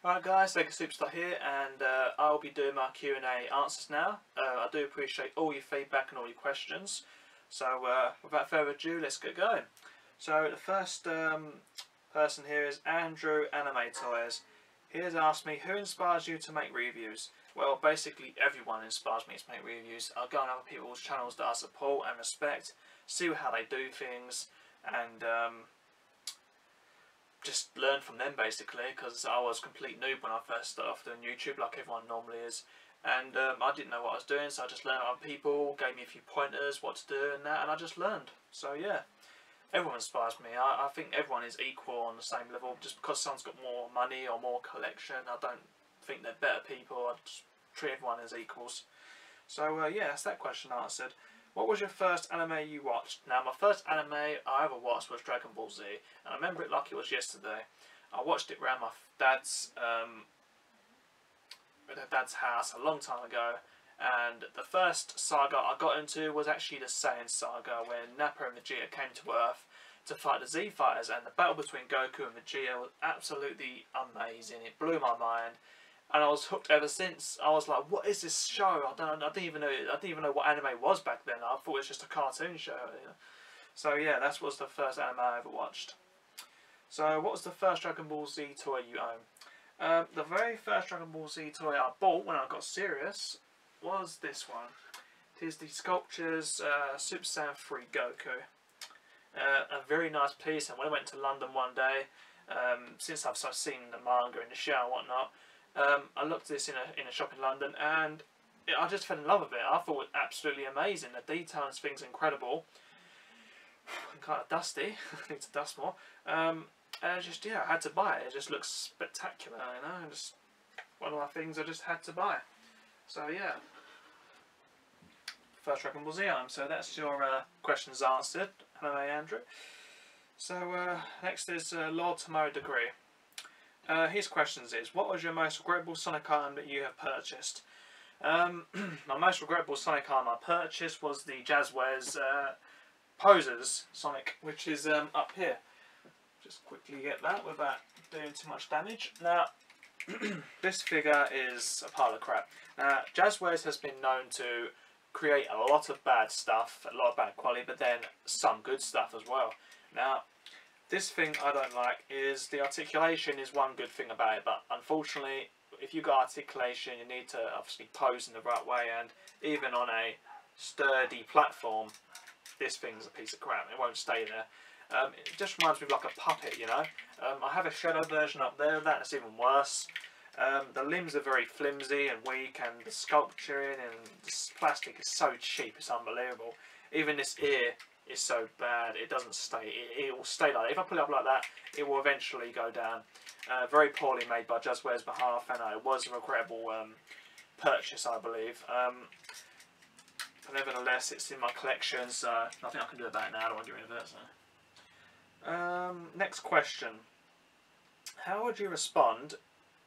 Alright guys, SegaSuperStar here, and I'll be doing my Q&A answers now. I do appreciate all your feedback and all your questions. So without further ado, let's get going. So the first person here is Andrew Anime Toys. He has asked me, who inspires you to make reviews? Well, basically everyone inspires me to make reviews. I go on other people's channels that I support and respect, see how they do things, and just learn from them basically, because I was a complete noob when I first started off doing YouTube, like everyone normally is, and I didn't know what I was doing, so I just learned from people, gave me a few pointers what to do and that, and I just learned. So yeah, everyone inspires me. I think everyone is equal on the same level. Just because someone's got more money or more collection, I don't think they're better people. I just treat everyone as equals. So yeah, that's that question answered. What was your first anime you watched? Now, my first anime I ever watched was Dragon Ball Z, and I remember it like it was yesterday. I watched it around my dad's house a long time ago, and the first saga I got into was actually the Saiyan saga, when Nappa and Vegeta came to Earth to fight the Z Fighters, and the battle between Goku and Vegeta was absolutely amazing. It blew my mind. And I was hooked ever since. I was like, "What is this show?" I didn't even know what anime was back then. I thought it was just a cartoon show. You know? So yeah, that was the first anime I ever watched. So what was the first Dragon Ball Z toy you own? The very first Dragon Ball Z toy I bought when I got serious was this one. It is the Sculptures Super Saiyan 3 Goku. A very nice piece. And when I went to London one day, since I've seen the manga and the show and whatnot, I looked at this in a shop in London, and I just fell in love with it. I thought it was absolutely amazing. The detail and things incredible. I'm kind of dusty. I need to dust more. And I just, yeah, I had to buy it. It just looks spectacular, you know. Just one of my things I just had to buy. So yeah, first Dragon Ball Z item. So that's your questions answered. Hello, Andrew. So next is Lord Tomorrow Degree. His questions is, what was your most regrettable Sonic item that you have purchased? My most regrettable Sonic item I purchased was the Jazzwares Posers Sonic, which is up here. Just quickly get that without doing too much damage. Now, this figure is a pile of crap. Now, Jazzwares has been known to create a lot of bad stuff, a lot of bad quality, but then some good stuff as well. Now, this thing I don't like is the articulation is one good thing about it, but unfortunately, if you got articulation, you need to obviously pose in the right way, and even on a sturdy platform, this thing's a piece of crap. It won't stay there. It just reminds me of like a puppet, you know. I have a shadow version up there. That's even worse. The limbs are very flimsy and weak, and the sculpturing and this plastic is so cheap. It's unbelievable. Even this ear is so bad, it doesn't stay. It will stay like that. If I pull it up like that, it will eventually go down. Very poorly made by Jazzwares' behalf, and it was a regrettable purchase, I believe. But nevertheless, it's in my collection, so nothing I can do about it now. I don't want to do anything with it. So. Next question. How would you respond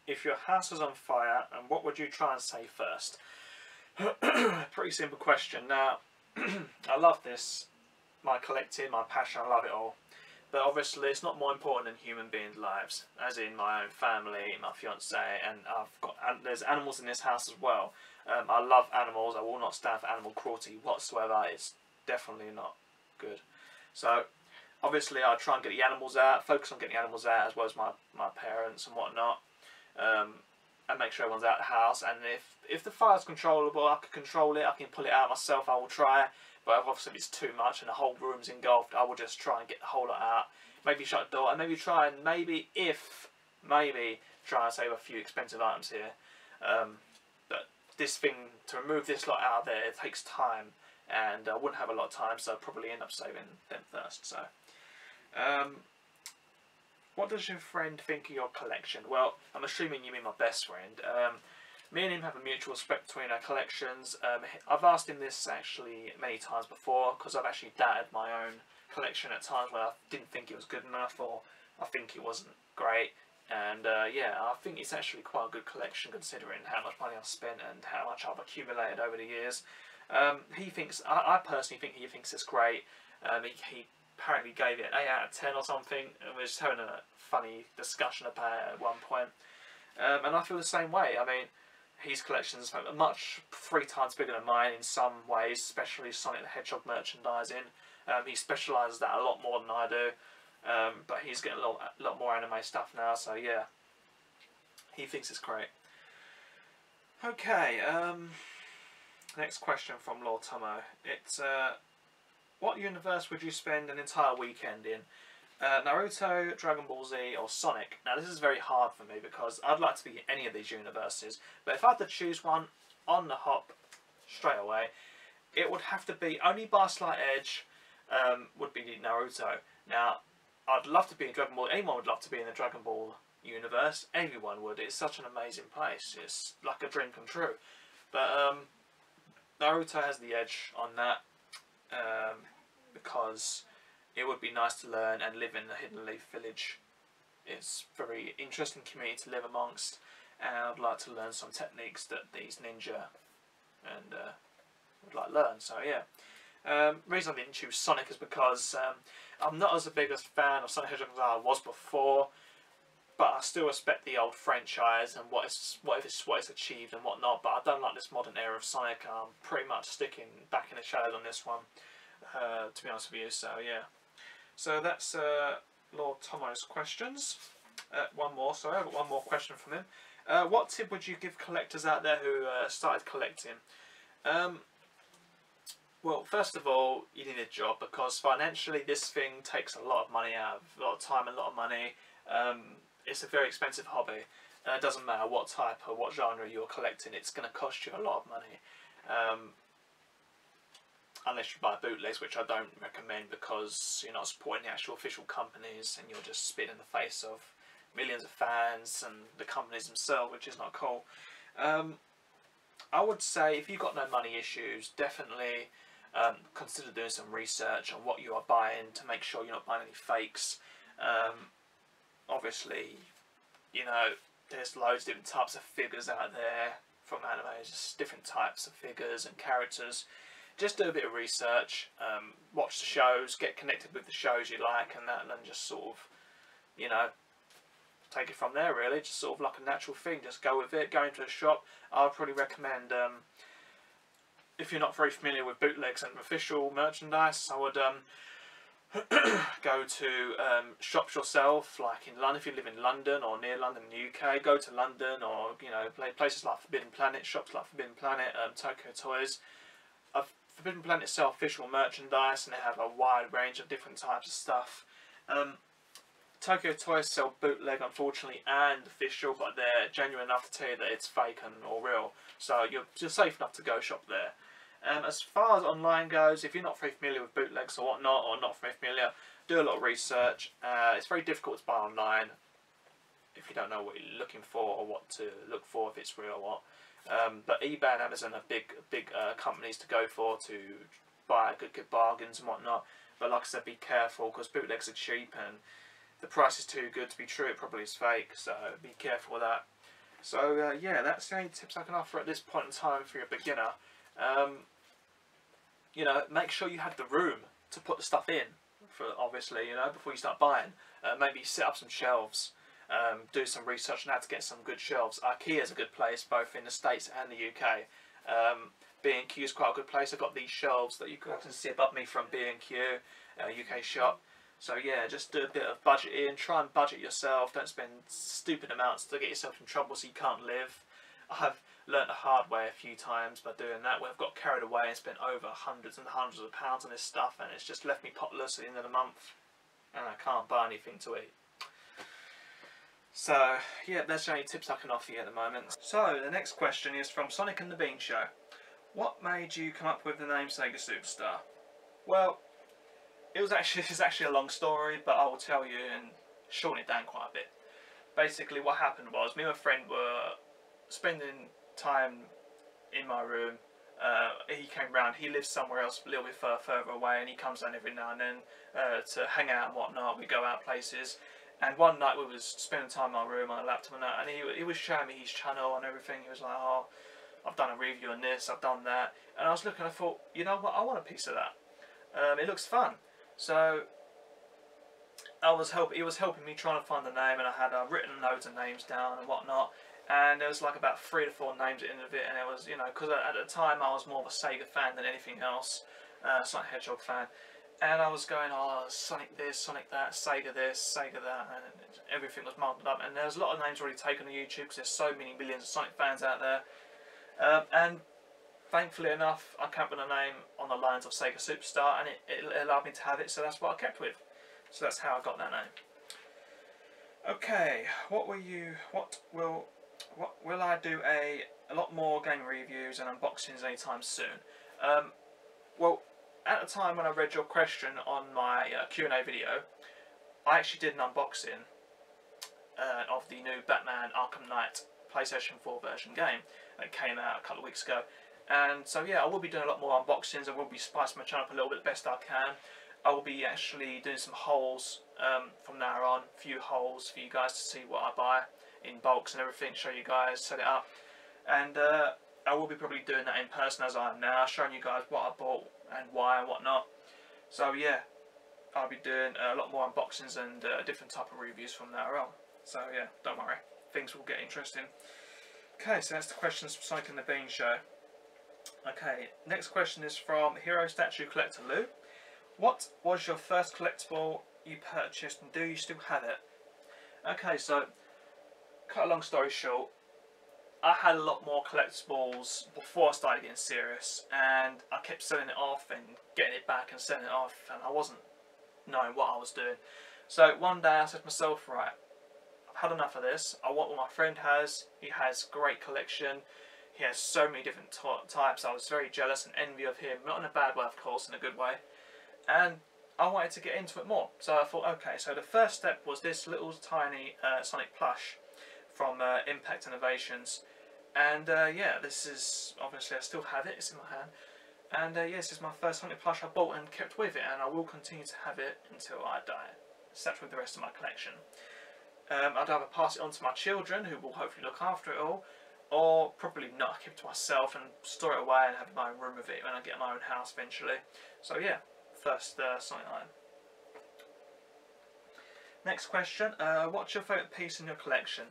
if your house was on fire, and what would you try and say first? Pretty simple question. Now, I love this. My collecting, my passion, I love it all. But obviously it's not more important than human beings' lives, as in my own family, my fiance, and there's animals in this house as well. I love animals. I will not stand for animal cruelty whatsoever. It's definitely not good. So obviously I'll try and get the animals out, focus on getting the animals out, as well as my parents and whatnot, and make sure everyone's out of the house. And if the fire's controllable, I can control it, I can pull it out myself, I will try. But obviously if it's too much and the whole room's engulfed, I will just try and get the whole lot out. Maybe shut the door, and maybe try and try and save a few expensive items here. But this thing, to remove this lot out of there, it takes time, and I wouldn't have a lot of time, so I'd probably end up saving them first. So, what does your friend think of your collection? Well, I'm assuming you mean my best friend. Me and him have a mutual respect between our collections. I've asked him this actually many times before, because I've actually doubted my own collection at times when I didn't think it was good enough, or I think it wasn't great. And yeah, I think it's actually quite a good collection considering how much money I've spent and how much I've accumulated over the years. He thinks, I personally think he thinks it's great. He apparently gave it an 8 out of 10 or something, and we were just having a funny discussion about it at one point. And I feel the same way. I mean, his collection's much 3 times bigger than mine in some ways, especially Sonic the Hedgehog merchandising. He specialises that a lot more than I do, but he's getting a lot more anime stuff now, so yeah, he thinks it's great. Okay, next question from Lord Tomo. It's, what universe would you spend an entire weekend in? Naruto, Dragon Ball Z, or Sonic? Now this is very hard for me because I'd like to be in any of these universes, but if I had to choose one on the hop straight away, it would have to be, only by a slight edge, would be Naruto. Now, I'd love to be in Dragon Ball. Anyone would love to be in the Dragon Ball universe. Everyone would. It's such an amazing place. It's like a dream come true. But Naruto has the edge on that because it would be nice to learn and live in the Hidden Leaf Village. It's a very interesting community to live amongst, and I'd like to learn some techniques that these ninja and would like to learn. So yeah, reason I didn't choose Sonic is because I'm not as big a fan of Sonic the Hedgehog as I was before, but I still respect the old franchise and what it's achieved and whatnot. But I don't like this modern era of Sonic. I'm pretty much sticking back in the shadows on this one, to be honest with you. So yeah, so that's Lord Tomo's questions. One more, sorry, I've got one more question from him. What tip would you give collectors out there who started collecting? Well, first of all, you need a job, because financially this thing takes a lot of money out, a lot of time, a lot of money. It's a very expensive hobby. It doesn't matter what type or what genre you're collecting, it's going to cost you a lot of money. Unless you buy bootlegs, which I don't recommend, because you're not supporting the actual official companies and you're just spitting in the face of millions of fans and the companies themselves, which is not cool. I would say if you've got no money issues, definitely consider doing some research on what you are buying to make sure you're not buying any fakes. Obviously, you know, there's loads of different types of figures out there from anime, just different types of figures and characters. Just do a bit of research, watch the shows, get connected with the shows you like, and that, and then just sort of, you know, take it from there really. Just sort of like a natural thing, just go with it. Go into a shop. I would probably recommend, if you're not very familiar with bootlegs and official merchandise, I would go to shops yourself, like in London, if you live in London or near London, UK, go to London, or, you know, places like Forbidden Planet, shops like Forbidden Planet, Tokyo Toys. Forbidden Planet sell official merchandise, and they have a wide range of different types of stuff. Tokyo Toys sell bootleg, unfortunately, and official, but they're genuine enough to tell you that it's fake and or real. So you're safe enough to go shop there. As far as online goes, if you're not very familiar with bootlegs or whatnot, or not very familiar, do a lot of research. It's very difficult to buy online if you don't know what you're looking for or what to look for, if it's real or what. But eBay and Amazon are big companies to go for to buy good bargains and whatnot. But like I said, be careful, because bootlegs are cheap and the price is too good to be true. It probably is fake, so be careful with that. So yeah, that's the only tips I can offer at this point in time for a beginner. You know, make sure you have the room to put the stuff in, for obviously, you know, before you start buying. Maybe set up some shelves. Do some research on how to get some good shelves. IKEA is a good place, both in the States and the UK. B&Q is quite a good place. I've got these shelves that you can see above me from B&Q, UK shop. So yeah, just do a bit of budgeting. Try and budget yourself. Don't spend stupid amounts to get yourself in trouble so you can't live. I've learnt the hard way a few times by doing that, where I've got carried away and spent over hundreds and hundreds of pounds on this stuff, and it's just left me potless at the end of the month, and I can't buy anything to eat. So, yeah, that's the only tips I can offer you at the moment. So, the next question is from Sonic and the Bean Show. What made you come up with the name Sega Superstar? Well, it's actually a long story, but I will tell you and shorten it down quite a bit. Basically, what happened was, me and my friend were spending time in my room. He came round. He lives somewhere else, a little bit further away, and he comes down every now and then to hang out and whatnot. We go out places. And one night we was spending time in my room on a laptop and that, and he was showing me his channel and everything. He was like, oh, I've done a review on this, I've done that. And I was looking, I thought, you know what, I want a piece of that. It looks fun. So he was helping me trying to find the name, and I had written loads of names down and whatnot. And there was like about 3 to 4 names at the end of it, and it was, you know, because at the time I was more of a Sega fan than anything else, Sonic the Hedgehog fan. And I was going, oh, Sonic this, Sonic that, Sega this, Sega that, and everything was muddled up. And there's a lot of names already taken on YouTube because there's so many millions of Sonic fans out there. And thankfully enough, I came up with a name on the lines of Sega Superstar, and it allowed me to have it, so that's what I kept with. So that's how I got that name. Okay, what will I do a lot more game reviews and unboxings anytime soon? Well, at the time when I read your question on my Q&A video, I actually did an unboxing of the new Batman Arkham Knight PlayStation 4 version game that came out a couple of weeks ago. And so yeah, I will be doing a lot more unboxings. I will be spicing my channel up a little bit best I can. I will be actually doing some hauls from now on, a few hauls for you guys to see what I buy in bulks and everything, show you guys, set it up. And I will be probably doing that in person as I am now, showing you guys what I bought and why and whatnot. So yeah, I'll be doing a lot more unboxings and different type of reviews from now on. So yeah, don't worry, things will get interesting. Okay, so that's the questions from Sonic and the Bean Show. Okay, next question is from Hero Statue Collector Lou. What was your first collectible you purchased, and do you still have it? Okay, so cut a long story short, I had a lot more collectibles before I started getting serious, and I kept selling it off and getting it back and selling it off, and I wasn't knowing what I was doing. So one day I said to myself, right, I've had enough of this. I want what my friend has. He has a great collection. He has so many different types. I was very jealous and envy of him, not in a bad way of course, in a good way. And I wanted to get into it more. So I thought, okay, so the first step was this little tiny Sonic plush from Impact Innovations. And yeah, this is, obviously I still have it, it's in my hand. And yes, this is my first Sonic plush I bought and kept with it, and I will continue to have it until I die. Such with the rest of my collection. I'd either pass it on to my children, who will hopefully look after it all, or probably not, keep it to myself and store it away and have my own room with it when I get my own house eventually. So yeah, first Sonic line. Next question, what's your favourite piece in your collection?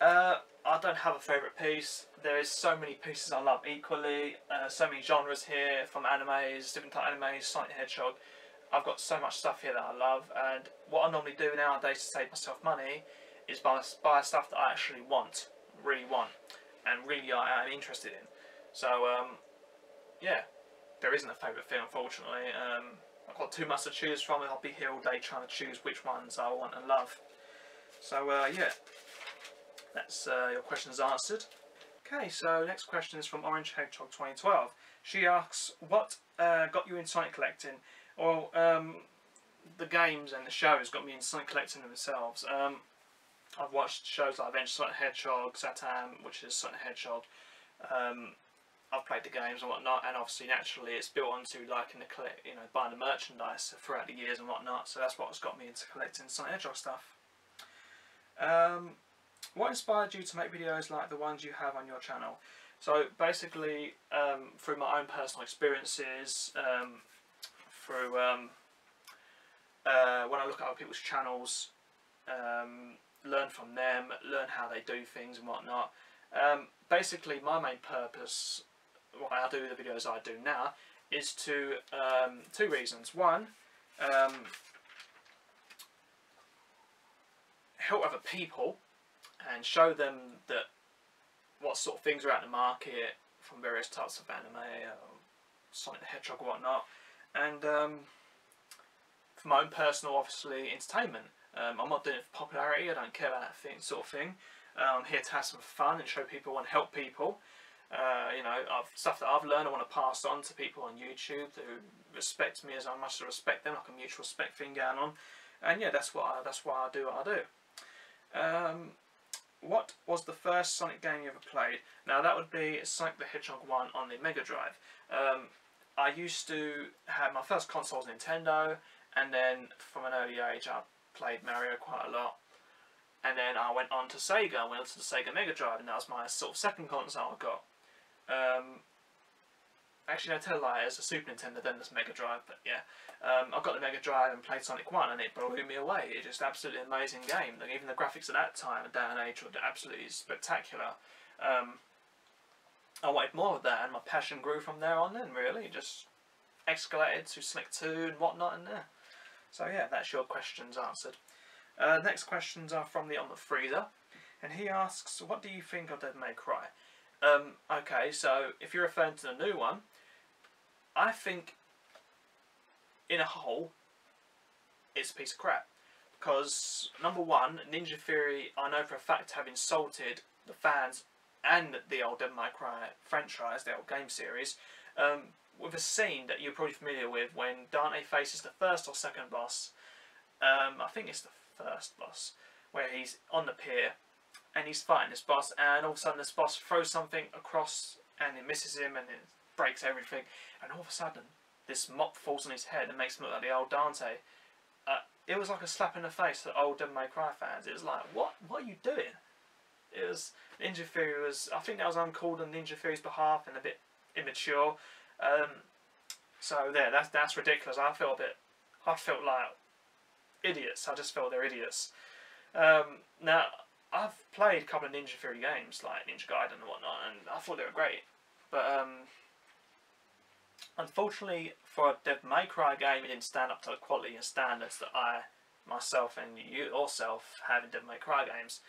I don't have a favourite piece. There is so many pieces I love equally, so many genres here, from animes, different type of animes, Sonic the Hedgehog. I've got so much stuff here that I love, and what I normally do nowadays to save myself money is buy stuff that I actually want, really want, and really I am interested in. So yeah, there isn't a favourite thing, unfortunately. I've got too much to choose from, and I'll be here all day trying to choose which ones I want and love. So yeah, that's your questions answered. Okay, so next question is from Orange Hedgehog 2012. She asks, what got you in Sonic collecting? Well, the games and the shows got me into Sonic collecting themselves. I've watched shows like Adventure Sonic the Hedgehog, Satam, which is Sonic the Hedgehog. I've played the games and whatnot, and obviously naturally it's built onto liking the buying the merchandise throughout the years and whatnot. So that's what's got me into collecting Sonic the Hedgehog stuff. What inspired you to make videos like the ones you have on your channel? So basically, through my own personal experiences, through when I look at other people's channels, learn from them, learn how they do things and whatnot. Basically, my main purpose, why I do the videos I do now, is to two reasons. One, help other people and show them that what sort of things are out in the market from various types of anime, Sonic the Hedgehog and whatnot, and for my own personal, obviously, entertainment. I'm not doing it for popularity. I don't care about that sort of thing. I'm here to have some fun and show people and help people. You know, stuff that I've learned I want to pass on to people on YouTube who respect me as I must respect them, like a mutual respect thing going on. And yeah, that's why I do what I do. What was the first Sonic game you ever played? Now that would be Sonic the Hedgehog 1 on the Mega Drive. I used to have my first console was Nintendo, and then from an early age I played Mario quite a lot. And then I went on to Sega, I went on to the Sega Mega Drive, and that was my sort of second console I got. Actually, no, tell a lie, it's a Super Nintendo, then there's Mega Drive, but yeah. I got the Mega Drive and played Sonic 1 and it blew me away. It's just absolutely amazing game. Like, even the graphics at that time and day and age were absolutely spectacular. I wanted more of that and my passion grew from there on then, really. It just escalated to Sonic 2 and whatnot in there. So yeah, that's your questions answered. Next questions are from the On the Freezer. And he asks, what do you think of Devil May Cry? Okay, so if you're referring to the new one, I think, in a whole, it's a piece of crap. Because, number one, Ninja Theory, I know for a fact, have insulted the fans and the old Devil May Cry franchise, the old game series, with a scene that you're probably familiar with when Dante faces the first or second boss. I think it's the first boss, where he's on the pier and he's fighting this boss, and all of a sudden this boss throws something across and it misses him and it breaks everything, and all of a sudden this mop falls on his head and makes him look like the old Dante. It was like a slap in the face to the old Devil May Cry fans. It was like, what are you doing? It was, Ninja Theory was, I think that was uncalled on Ninja Theory's behalf and a bit immature. So there, that's ridiculous. I felt like idiots. I just felt they're idiots. Now, I've played a couple of Ninja Theory games, like Ninja Gaiden and whatnot, and I thought they were great. But unfortunately, for a Devil May Cry game, it didn't stand up to the quality and standards that I, myself, and you yourself have in Devil May Cry games.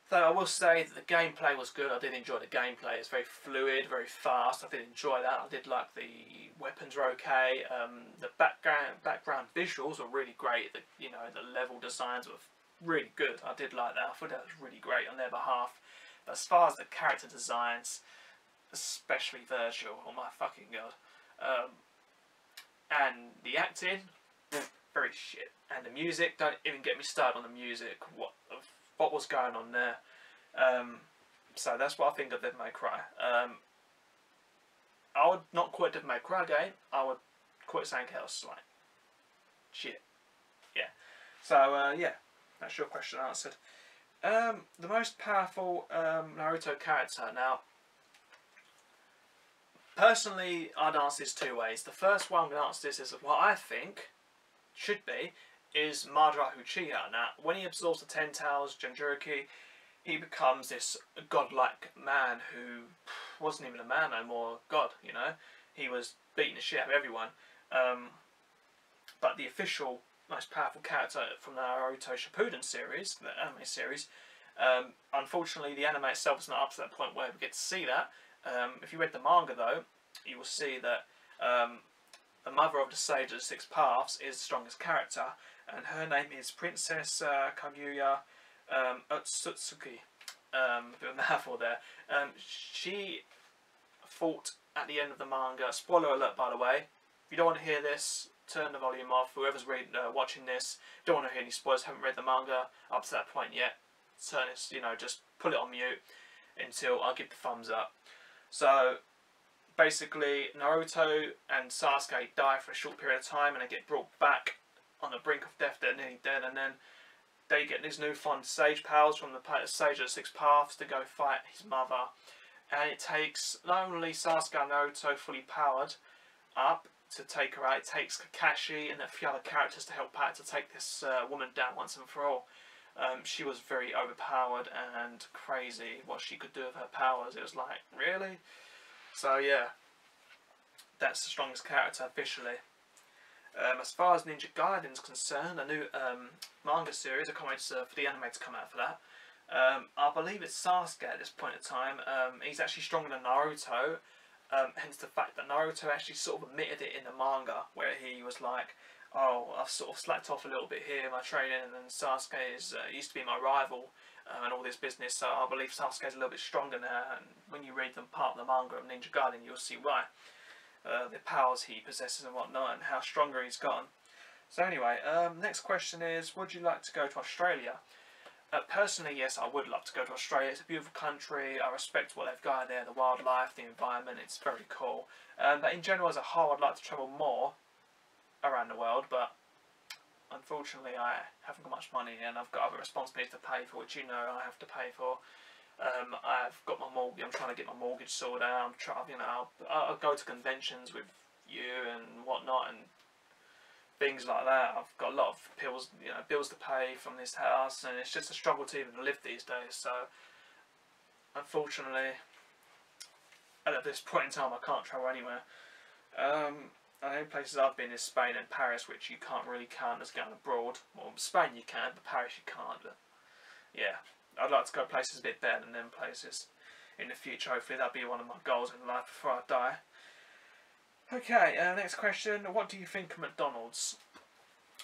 Though I will say that the gameplay was good. I did enjoy the gameplay. It's very fluid, very fast. I did enjoy that. I did like the weapons were okay. The background visuals were really great. The level designs were really good. I did like that. I thought that was really great on their behalf. But as far as the character designs, especially Virgil, oh my fucking god, and the acting, very shit. And the music, don't even get me started on the music. What was going on there? So that's what I think of Devil May Cry. I would not call it Devil May Cry game. I would call it something else, like shit. Yeah. So yeah, that's your question answered. The most powerful Naruto character. Now, personally, I'd answer this two ways. The first one I'm going to answer this is what I think should be is Madara Uchiha. Now, when he absorbs the Ten Tails, Jinchuriki, he becomes this godlike man who wasn't even a man no more, god, you know. He was beating the shit out of everyone. But the official most powerful character from the Naruto Shippuden series, the anime series, unfortunately the anime itself is not up to that point where we get to see that. If you read the manga though, you will see that the mother of the Sage of the Six Paths is the strongest character, and her name is Princess Kaguya Otsutsuki. Bit of a mouthful there. She fought at the end of the manga. Spoiler alert, by the way. If you don't want to hear this, turn the volume off. Whoever's watching this, don't want to hear any spoilers, haven't read the manga up to that point yet, turn this, just put it on mute until I give the thumbs up. So basically, Naruto and Sasuke die for a short period of time and they get brought back on the brink of death. They're nearly dead, and then they get these newfound sage powers from the Sage of the Six Paths to go fight his mother. And it takes not only Sasuke and Naruto fully powered up to take her out, it takes Kakashi and a few other characters to help out to take this woman down once and for all. She was very overpowered and crazy what she could do with her powers. It was like, really? So yeah, that's the strongest character officially. As far as Ninja Gaiden is concerned, a new manga series, I can't wait for the anime to come out for that. I believe it's Sasuke at this point in time. He's actually stronger than Naruto, hence the fact that Naruto actually sort of admitted it in the manga, where he was like, oh, I've sort of slacked off a little bit here in my training, and then Sasuke used to be my rival and all this business, so I believe Sasuke's a little bit stronger now, and when you read part of the manga of Ninja Gaiden, you'll see why. The powers he possesses and whatnot, and how stronger he's gotten. So anyway, next question is, would you like to go to Australia? Personally, yes, I would love to go to Australia. It's a beautiful country. I respect what they've got there, the wildlife, the environment. It's very cool. But in general, as a whole, I'd like to travel more around the world, but unfortunately I haven't got much money and I've got other responsibilities to pay for, which I have to pay for. I've got my mortgage. I'm trying to get my mortgage sorted out. I'm trying, you know, I'll go to conventions with you and whatnot and things like that. I've got a lot of bills to pay from this house, and it's just a struggle to even live these days. So, unfortunately, at this point in time, I can't travel anywhere. The only places I've been is Spain and Paris, which you can't really count as going abroad. Well, Spain you can, but Paris you can't. But yeah, I'd like to go places a bit better than them places in the future. Hopefully that'll be one of my goals in life before I die. Okay, next question. What do you think of McDonald's?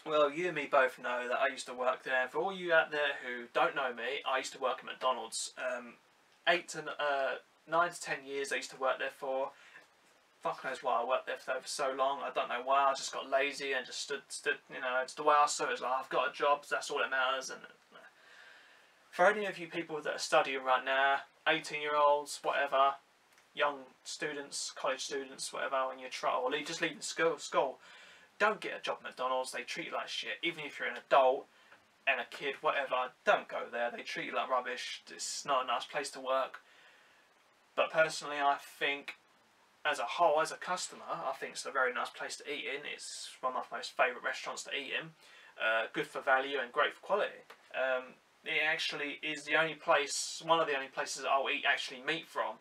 Well, you and me both know that I used to work there. For all you out there who don't know me, I used to work at McDonald's. 9 to 10 years I used to work there for. Fuck knows why I worked there for so long. I don't know why. I just got lazy and just stood. You know, it's the way I saw it. It's like, I've got a job. That's all that matters. And for any of you people that are studying right now, 18-year-olds, whatever, young students, college students, whatever, when you're or just leaving school, don't get a job at McDonald's. They treat you like shit. Even if you're an adult and a kid, whatever, don't go there. They treat you like rubbish. It's not a nice place to work. But personally, I think, as a whole, as a customer, I think it's a very nice place to eat in. It's one of my most favourite restaurants to eat in. Good for value and great for quality. It actually is the only place, one of the only places that I'll eat actually meat from.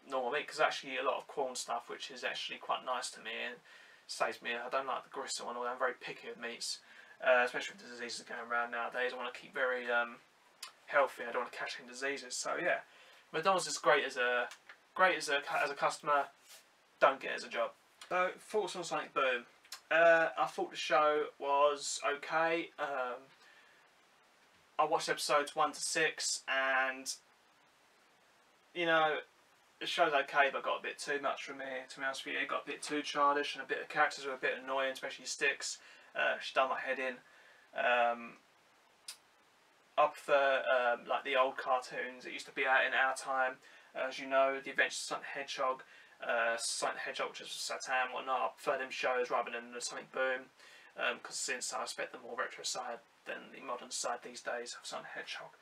Normal meat, because actually a lot of corn stuff, which is actually quite nice to me and saves me. I don't like the gristle and all that. I'm very picky with meats, especially with the diseases going around nowadays. I want to keep very healthy. I don't want to catch any diseases. So yeah, McDonald's is great as a customer. Don't get it as a job. So thoughts on Sonic Boom. I thought the show was okay. I watched episodes 1 to 6, and you know, the show's okay, but got a bit too much for me. To be honest with you, it got a bit too childish, and a bit of characters were a bit annoying, especially Styx. She done my head in. I prefer like the old cartoons that used to be out in our time. As you know, the Adventures of Sonic the Hedgehog, Sonic the Hedgehog, which is Satan and whatnot. I prefer them shows rather than the Sonic Boom, because since I respect the more retro side than the modern side these days of Sonic the Hedgehog.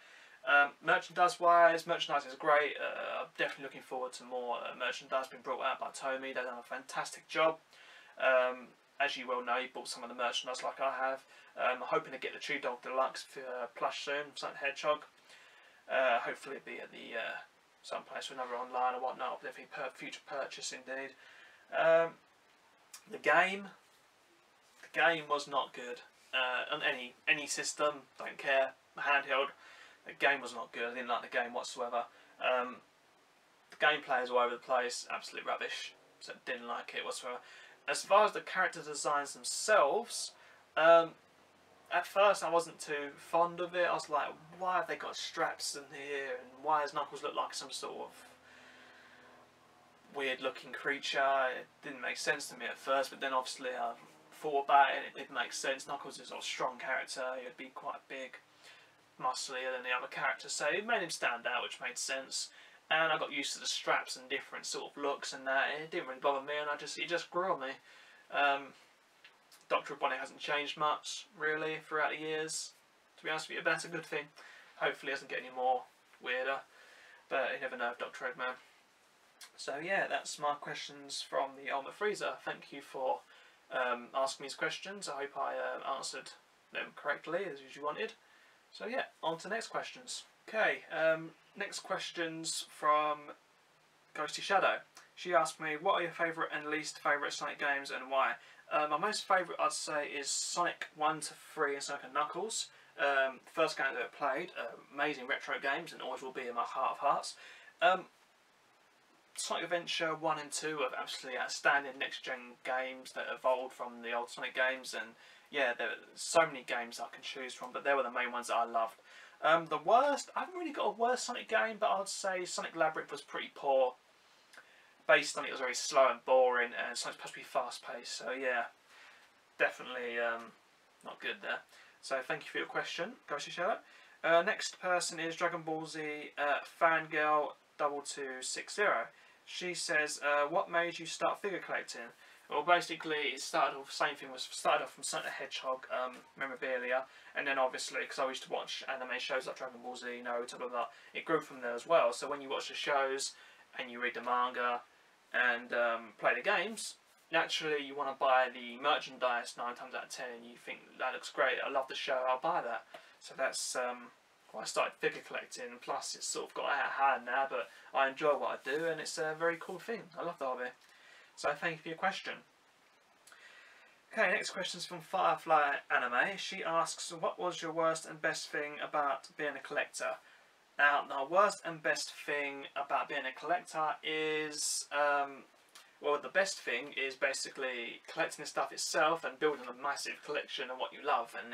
Merchandise-wise, merchandise is great. I'm definitely looking forward to more merchandise being brought out by Tomy. They've done a fantastic job. As you well know, you bought some of the merchandise like I have. I'm hoping to get the Tree Dog Deluxe plush soon, Sonic the Hedgehog. Hopefully it'll be at the someplace or another online or whatnot. Definitely future purchase indeed. The game was not good. On any system, don't care, handheld. The game was not good. I didn't like the game whatsoever. The gameplay is all over the place, absolute rubbish. So didn't like it whatsoever. As far as the character designs themselves, at first I wasn't too fond of it. I was like, why have they got straps in here, and why does Knuckles look like some sort of weird looking creature? It didn't make sense to me at first, but then obviously I thought about it and it did make sense. Knuckles is a strong character. He'd be quite big, musclier than the other characters, so it made him stand out, which made sense. And I got used to the straps and different sort of looks and that. It didn't really bother me, and it just grew on me. Dr. Robotnik hasn't changed much really throughout the years, to be honest with you, but that's a good thing. Hopefully it doesn't get any more weirder, but you never know with Dr. Eggman. So yeah, that's my questions from the Ultimate Freezer. Thank you for asking me these questions. I hope I answered them correctly as you wanted. So yeah, on to the next questions. Okay, next questions from Ghosty Shadow. She asked me, what are your favourite and least favourite Sonic games and why? My most favourite, I'd say, is Sonic 1 to 3 and Sonic and Knuckles. First game that I played, amazing retro games and always will be in my heart of hearts. Sonic Adventure 1 and 2 are absolutely outstanding next-gen games that evolved from the old Sonic games, and yeah, there are so many games I can choose from, but they were the main ones that I loved. The worst, I haven't really got a worst Sonic game, but I'd say Sonic Labyrinth was pretty poor. Based on it was very slow and boring, and Sonic's supposed to be fast-paced, so yeah, definitely not good there. So thank you for your question, Ghosty Shadow. Next person is Dragon Ball Z Fangirl 2260. She says, what made you start figure collecting? Well, basically, it started off, same thing, was started off from Sonic the Hedgehog memorabilia, and then obviously, because I used to watch anime shows like Dragon Ball Z, Naruto, blah, blah, it grew from there as well. So when you watch the shows, and you read the manga, and play the games, naturally you want to buy the merchandise 9 times out of 10, and you think, that looks great, I love the show, I'll buy that. So that's why I started figure collecting, plus it's sort of got out of hand now, but I enjoy what I do, and it's a very cool thing. I love the hobby. So thank you for your question. Okay, next question is from Firefly Anime. She asks, what was your worst and best thing about being a collector? Now, the worst and best thing about being a collector is, well, the best thing is basically collecting the stuff itself and building a massive collection of what you love, and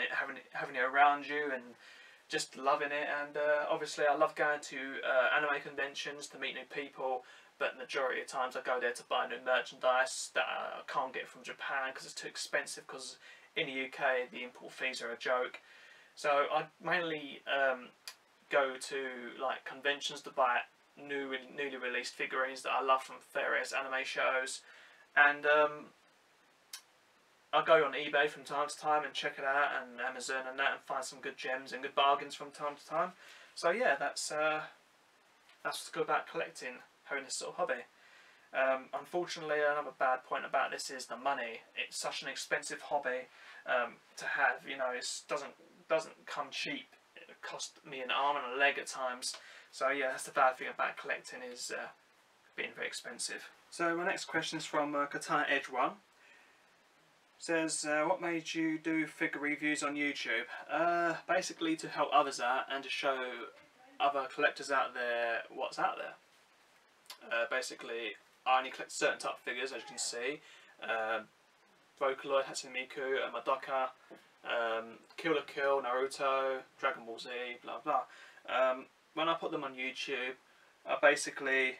having it around you and just loving it. And obviously I love going to anime conventions to meet new people, but majority of times I go there to buy new merchandise that I can't get from Japan because it's too expensive, because in the UK the import fees are a joke. So I mainly go to like conventions to buy newly released figurines that I love from various anime shows, and I go on eBay from time to time and check it out, and Amazon and that, and find some good gems and good bargains from time to time. So yeah, that's what's good about collecting, having this sort of hobby. Unfortunately, another bad point about this is the money. It's such an expensive hobby to have. You know, it doesn't come cheap. It cost me an arm and a leg at times. So yeah, that's the bad thing about collecting, is being very expensive. So my next question is from Katana Edge 1. Says, what made you do figure reviews on YouTube? Basically to help others out and to show other collectors out there what's out there. Basically, I only collect certain type of figures, as you can see. Vocaloid, Hatsune Miku, Madoka, Kill la Kill, Naruto, Dragon Ball Z, blah blah. When I put them on YouTube, I basically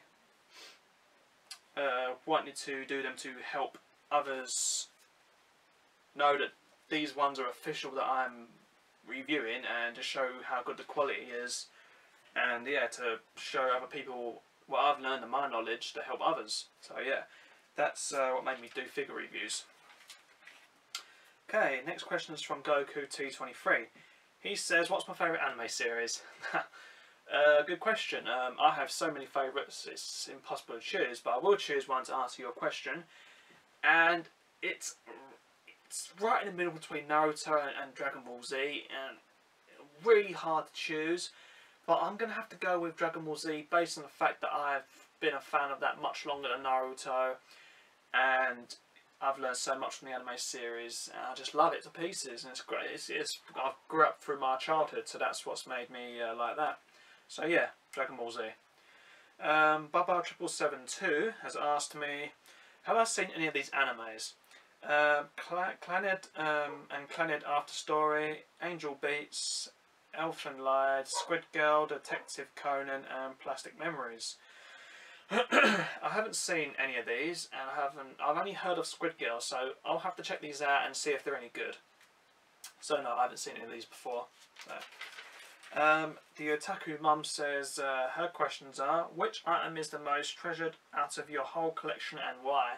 wanted to do them to help others know that these ones are official that I'm reviewing, and to show how good the quality is, and yeah, to show other people what I've learned and my knowledge to help others. So yeah, that's what made me do figure reviews. Okay, next question is from Goku223. He says, what's my favourite anime series? Good question. I have so many favourites, it's impossible to choose, but I will choose one to answer your question. And it's right in the middle between Naruto and Dragon Ball Z, and really hard to choose. But I'm going to have to go with Dragon Ball Z based on the fact that I've been a fan of that much longer than Naruto, and I've learned so much from the anime series, and I just love it to pieces, and it's great. I grew up through my childhood, so that's what's made me like that. So yeah, Dragon Ball Z. Bubba772 has asked me, have I seen any of these animes? Clannad and Clannad After Story, Angel Beats, Elfin Lied, Squid Girl, Detective Conan, and Plastic Memories. I haven't seen any of these, and I've only heard of Squid Girl, so I'll have to check these out and see if they're any good. So no, I haven't seen any of these before. So. The Otaku Mum says her questions are, which item is the most treasured out of your whole collection and why?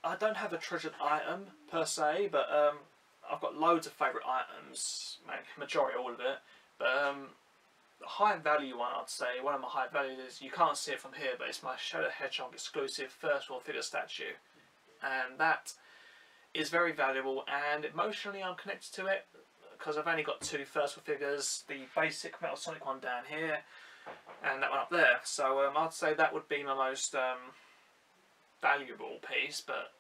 I don't have a treasured item per se, but I've got loads of favourite items, majority all of it, but the high value one, I'd say, one of my high values is, you can't see it from here, but it's my Shadow Hedgehog exclusive first world figure statue, and that is very valuable, and emotionally I'm connected to it because I've only got 2 first world figures, the basic Metal Sonic one down here and that one up there, so I'd say that would be my most valuable piece, but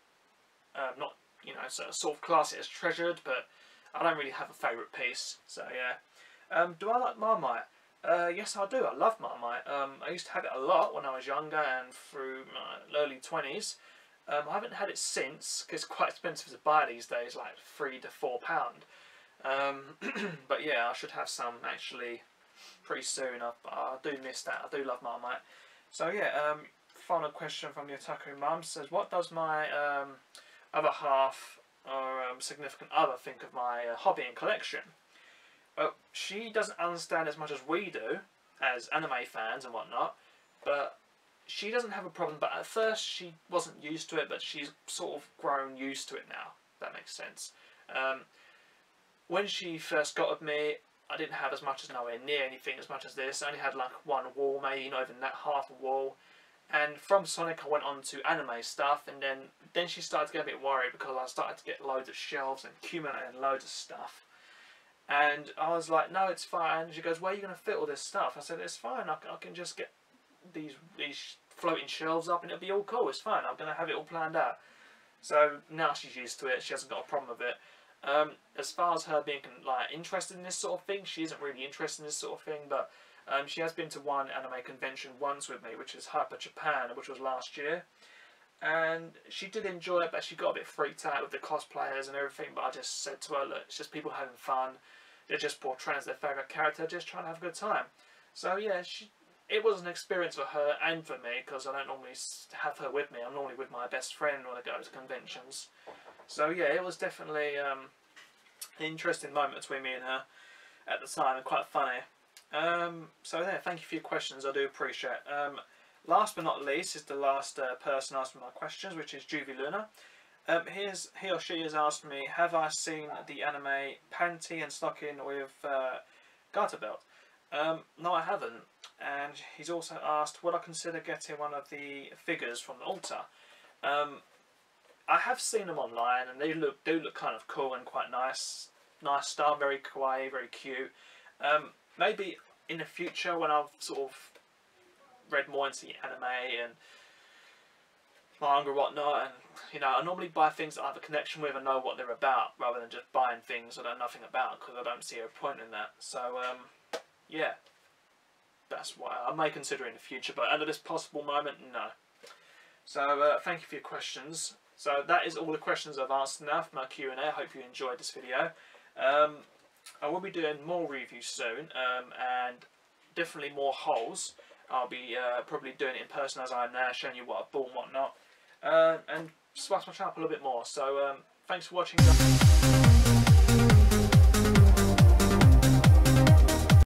not, you know, sort of class it as treasured, but I don't really have a favourite piece. So yeah. Do I like Marmite? Yes, I do. I love Marmite. I used to have it a lot when I was younger and through my early 20s. I haven't had it since, because it's quite expensive to buy these days, like £3 to £4. But yeah, I should have some actually pretty soon. I do miss that. I do love Marmite. So yeah, final question from the Otaku Mum says, what does my other half or significant other think of my hobby and collection? Well, she doesn't understand as much as we do as anime fans and whatnot, but she doesn't have a problem, but at first she wasn't used to it, but she's sort of grown used to it now, if that makes sense. When she first got with me, I didn't have as much as nowhere near anything as much as this. I only had like one wall, maybe not even that, half a wall. And from Sonic I went on to anime stuff, and then she started to get a bit worried because I started to get loads of shelves and accumulating loads of stuff. And I was like, no, it's fine. And she goes, where are you going to fit all this stuff? I said, it's fine, I can just get these floating shelves up and it'll be all cool, it's fine, I'm going to have it all planned out. So now she's used to it, she hasn't got a problem with it. As far as her being like interested in this sort of thing, she isn't really interested in this sort of thing, but she has been to one anime convention once with me, which is Hyper Japan, which was last year. And she did enjoy it, but she got a bit freaked out with the cosplayers and everything, but I just said to her, look, it's just people having fun. They're just portraying as their favourite character, just trying to have a good time. So yeah, it was an experience for her and for me, because I don't normally have her with me. I'm normally with my best friend when I go to conventions. So yeah, it was definitely an interesting moment between me and her at the time, and quite funny. So yeah, thank you for your questions, I do appreciate it. Last but not least is the last person asking my questions, which is Juvie Luna. He or she has asked me, have I seen the anime Panty and Stocking with garter belt? No, I haven't. And he's also asked, would I consider getting one of the figures from the altar? I have seen them online, and they do look kind of cool and quite nice style, very kawaii, very cute. Maybe in the future, when I've sort of read more into the anime and manga and whatnot, and you know, I normally buy things that I have a connection with and know what they're about, rather than just buying things I know nothing about, because I don't see a point in that. So yeah, that's why I may consider in the future, but at this possible moment, no. So thank you for your questions. So that is all the questions I've asked now for my Q&A. I hope you enjoyed this video. I will be doing more reviews soon, and definitely more hauls. I'll be probably doing it in person as I am now, showing you what I've bought and whatnot, and spice my channel up a little bit more. So thanks for watching.